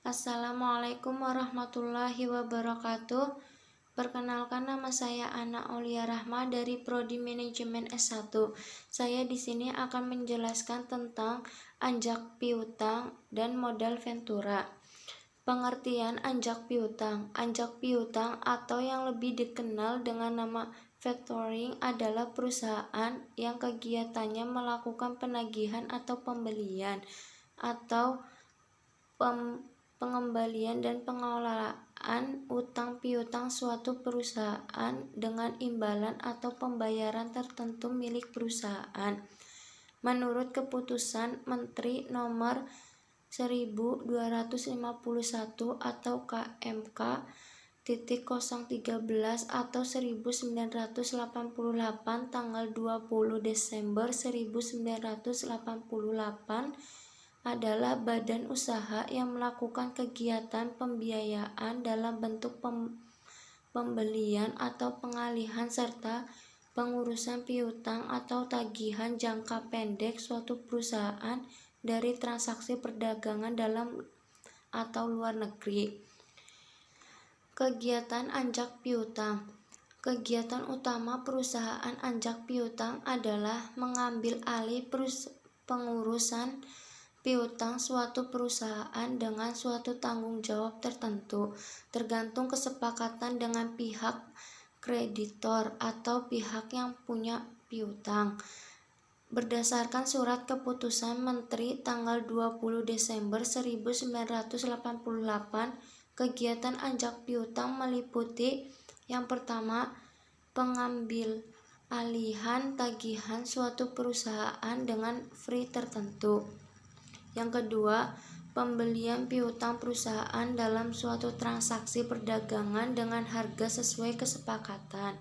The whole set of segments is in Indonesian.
Assalamualaikum warahmatullahi wabarakatuh. Perkenalkan, nama saya Ana Aulia Rahma dari Prodi Manajemen S1. Saya di sini akan menjelaskan tentang anjak piutang dan modal ventura. Pengertian anjak piutang. Anjak piutang atau yang lebih dikenal dengan nama factoring adalah perusahaan yang kegiatannya melakukan penagihan atau pembelian atau pengembalian dan pengelolaan utang piutang suatu perusahaan dengan imbalan atau pembayaran tertentu milik perusahaan. Menurut keputusan Menteri Nomor 1251 atau KMK titik 013 atau 1988 tanggal 20 Desember 1988 adalah badan usaha yang melakukan kegiatan pembiayaan dalam bentuk pembelian atau pengalihan serta pengurusan piutang atau tagihan jangka pendek suatu perusahaan dari transaksi perdagangan dalam atau luar negeri. Kegiatan anjak piutang. Kegiatan utama perusahaan anjak piutang adalah mengambil alih pengurusan piutang suatu perusahaan dengan suatu tanggung jawab tertentu, tergantung kesepakatan dengan pihak kreditor atau pihak yang punya piutang. Berdasarkan surat keputusan Menteri tanggal 20 Desember 1988, kegiatan anjak piutang meliputi yang pertama, pengambil alihan tagihan suatu perusahaan dengan fee tertentu. Yang kedua, pembelian piutang perusahaan dalam suatu transaksi perdagangan dengan harga sesuai kesepakatan.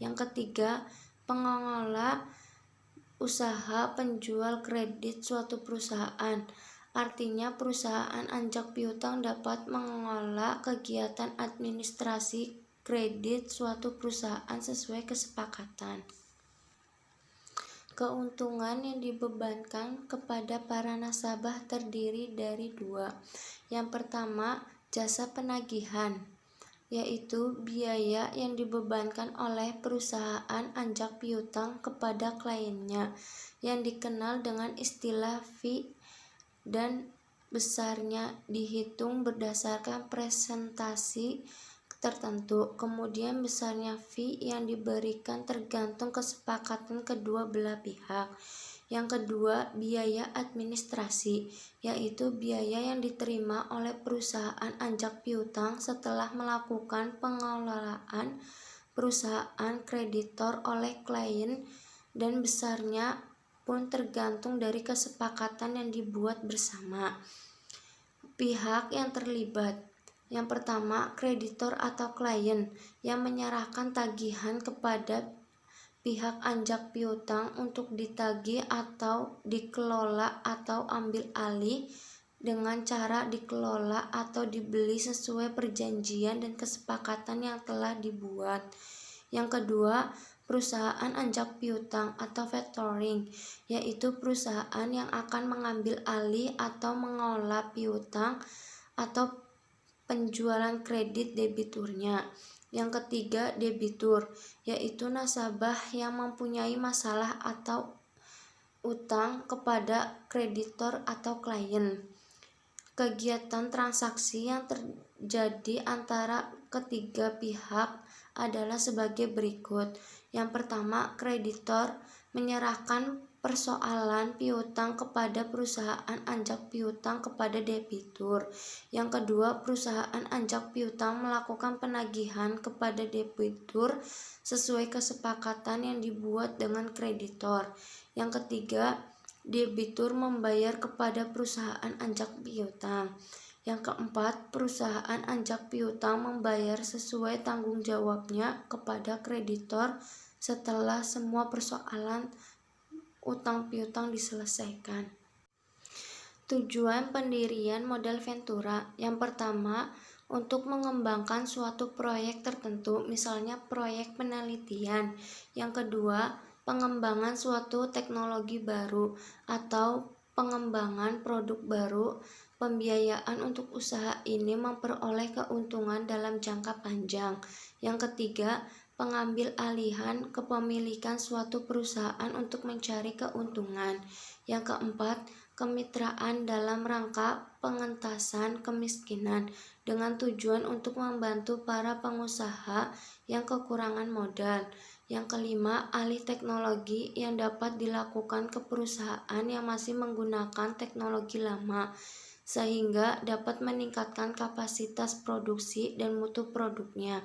Yang ketiga, pengelola usaha penjual kredit suatu perusahaan. Artinya perusahaan anjak piutang dapat mengelola kegiatan administrasi kredit suatu perusahaan sesuai kesepakatan. Keuntungan yang dibebankan kepada para nasabah terdiri dari dua. Yang pertama, jasa penagihan, yaitu biaya yang dibebankan oleh perusahaan anjak piutang kepada kliennya, yang dikenal dengan istilah fee, dan besarnya dihitung berdasarkan presentasi tertentu. Kemudian besarnya fee yang diberikan tergantung kesepakatan kedua belah pihak. Yang kedua, biaya administrasi, yaitu biaya yang diterima oleh perusahaan anjak piutang setelah melakukan pengelolaan perusahaan kreditor oleh klien, dan besarnya pun tergantung dari kesepakatan yang dibuat bersama pihak yang terlibat. Yang pertama, kreditor atau klien yang menyerahkan tagihan kepada pihak anjak piutang untuk ditagih atau dikelola atau ambil alih dengan cara dikelola atau dibeli sesuai perjanjian dan kesepakatan yang telah dibuat. Yang kedua, perusahaan anjak piutang atau factoring, yaitu perusahaan yang akan mengambil alih atau mengelola piutang atau penjualan kredit debiturnya. Yang ketiga, debitur, yaitu nasabah yang mempunyai masalah atau utang kepada kreditor atau klien. Kegiatan transaksi yang terjadi antara ketiga pihak adalah sebagai berikut. Yang pertama, kreditor menyerahkan persoalan piutang kepada perusahaan anjak piutang kepada debitur. Yang kedua, perusahaan anjak piutang melakukan penagihan kepada debitur sesuai kesepakatan yang dibuat dengan kreditor. Yang ketiga, debitur membayar kepada perusahaan anjak piutang. Yang keempat, perusahaan anjak piutang membayar sesuai tanggung jawabnya kepada kreditor setelah semua persoalan utang piutang diselesaikan. Tujuan pendirian modal ventura. Yang pertama, untuk mengembangkan suatu proyek tertentu, misalnya proyek penelitian. Yang kedua, pengembangan suatu teknologi baru atau pengembangan produk baru, pembiayaan untuk usaha ini memperoleh keuntungan dalam jangka panjang. Yang ketiga, pengambil alihan kepemilikan suatu perusahaan untuk mencari keuntungan. Yang keempat, kemitraan dalam rangka pengentasan kemiskinan dengan tujuan untuk membantu para pengusaha yang kekurangan modal. Yang kelima, alih teknologi yang dapat dilakukan ke perusahaan yang masih menggunakan teknologi lama, sehingga dapat meningkatkan kapasitas produksi dan mutu produknya.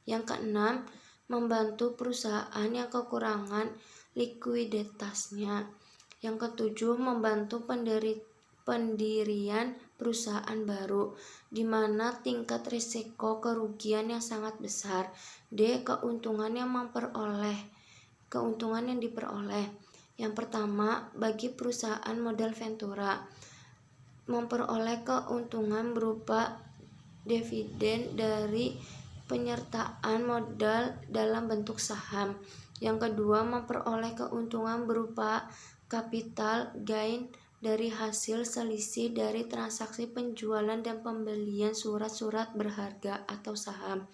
Yang keenam, membantu perusahaan yang kekurangan likuiditasnya. Yang ketujuh, membantu pendirian perusahaan baru, di mana tingkat risiko kerugian yang sangat besar. D. Keuntungan yang diperoleh. Yang pertama, bagi perusahaan modal Ventura, memperoleh keuntungan berupa dividen dari penyertaan modal dalam bentuk saham. Yang kedua, memperoleh keuntungan berupa capital gain dari hasil selisih dari transaksi penjualan dan pembelian surat-surat berharga atau saham.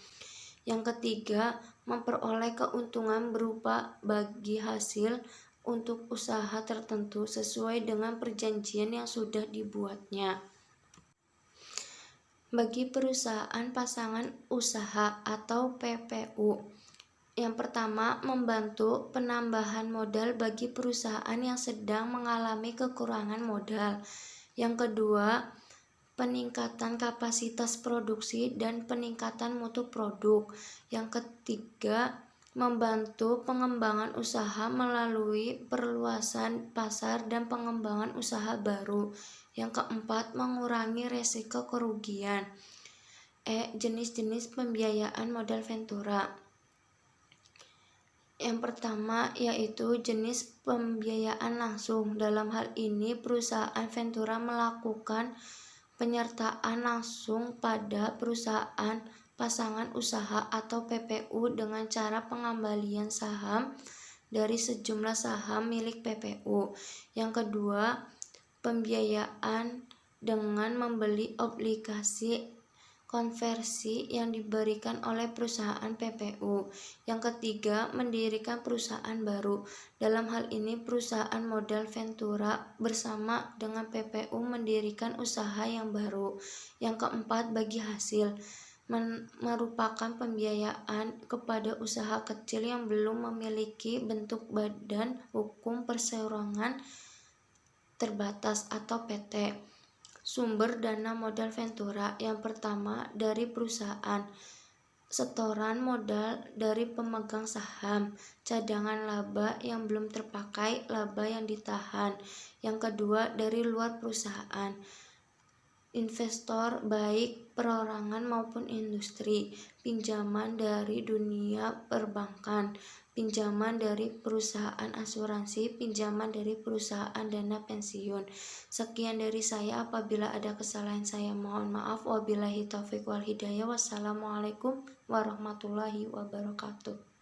Yang ketiga, memperoleh keuntungan berupa bagi hasil untuk usaha tertentu sesuai dengan perjanjian yang sudah dibuatnya. Bagi perusahaan pasangan usaha atau PPU, yang pertama, membantu penambahan modal bagi perusahaan yang sedang mengalami kekurangan modal. Yang kedua, peningkatan kapasitas produksi dan peningkatan mutu produk. Yang ketiga, membantu pengembangan usaha melalui perluasan pasar dan pengembangan usaha baru. Yang keempat, mengurangi resiko kerugian. Jenis-jenis pembiayaan modal Ventura. Yang pertama yaitu jenis pembiayaan langsung. Dalam hal ini perusahaan Ventura melakukan penyertaan langsung pada perusahaan pasangan usaha atau PPU dengan cara pengembalian saham dari sejumlah saham milik PPU. Yang kedua, pembiayaan dengan membeli obligasi konversi yang diberikan oleh perusahaan PPU. Yang ketiga, mendirikan perusahaan baru. Dalam hal ini perusahaan modal Ventura bersama dengan PPU mendirikan usaha yang baru. Yang keempat, bagi hasil, merupakan pembiayaan kepada usaha kecil yang belum memiliki bentuk badan hukum perseroan terbatas atau PT. Sumber dana modal Ventura. Yang pertama, dari perusahaan, setoran modal dari pemegang saham, cadangan laba yang belum terpakai, laba yang ditahan. Yang kedua, dari luar perusahaan, investor baik perorangan maupun industri, pinjaman dari dunia perbankan, pinjaman dari perusahaan asuransi, pinjaman dari perusahaan dana pensiun. Sekian dari saya, apabila ada kesalahan saya mohon maaf. Wabillahi taufiq wal hidayah. Wassalamualaikum warahmatullahi wabarakatuh.